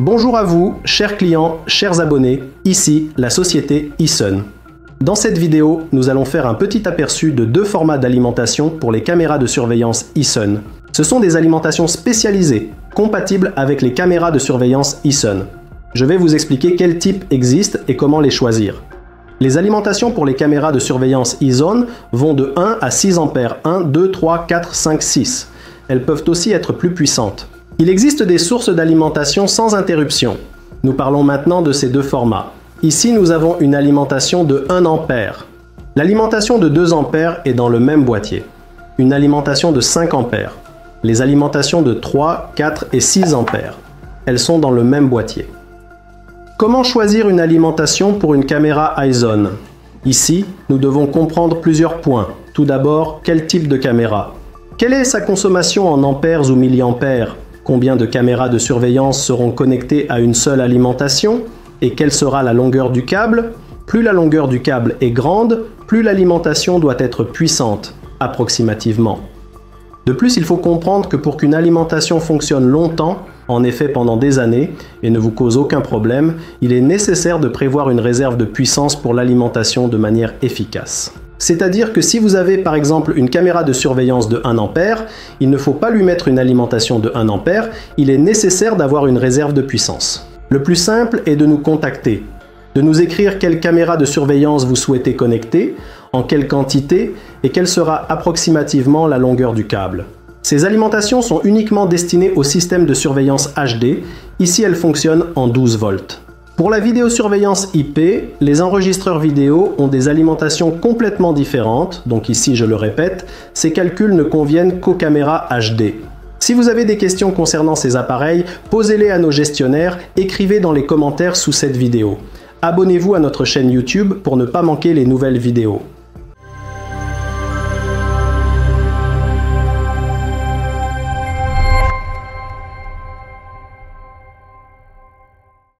Bonjour à vous, chers clients, chers abonnés, ici la société eSun. Dans cette vidéo, nous allons faire un petit aperçu de deux formats d'alimentation pour les caméras de surveillance eSun. Ce sont des alimentations spécialisées, compatibles avec les caméras de surveillance eSun. Je vais vous expliquer quel type existe et comment les choisir. Les alimentations pour les caméras de surveillance eZone vont de 1 à 6 A, 1, 2, 3, 4, 5, 6. Elles peuvent aussi être plus puissantes. Il existe des sources d'alimentation sans interruption. Nous parlons maintenant de ces deux formats. Ici, nous avons une alimentation de 1 A. L'alimentation de 2 A est dans le même boîtier. Une alimentation de 5 A. Les alimentations de 3, 4 et 6 A. Elles sont dans le même boîtier. Comment choisir une alimentation pour une caméra iZone? Ici, nous devons comprendre plusieurs points. Tout d'abord, quel type de caméra? Quelle est sa consommation en ampères ou milliampères? Combien de caméras de surveillance seront connectées à une seule alimentation? Et quelle sera la longueur du câble? Plus la longueur du câble est grande, plus l'alimentation doit être puissante, approximativement. De plus, il faut comprendre que pour qu'une alimentation fonctionne longtemps, en effet pendant des années, et ne vous cause aucun problème, il est nécessaire de prévoir une réserve de puissance pour l'alimentation de manière efficace. C'est-à-dire que si vous avez par exemple une caméra de surveillance de 1 A, il ne faut pas lui mettre une alimentation de 1 A, il est nécessaire d'avoir une réserve de puissance. Le plus simple est de nous contacter, de nous écrire quelle caméra de surveillance vous souhaitez connecter, en quelle quantité et quelle sera approximativement la longueur du câble. Ces alimentations sont uniquement destinées au système de surveillance HD, ici elles fonctionnent en 12 volts. Pour la vidéosurveillance IP, les enregistreurs vidéo ont des alimentations complètement différentes, donc ici je le répète, ces calculs ne conviennent qu'aux caméras HD. Si vous avez des questions concernant ces appareils, posez-les à nos gestionnaires, écrivez dans les commentaires sous cette vidéo. Abonnez-vous à notre chaîne YouTube pour ne pas manquer les nouvelles vidéos.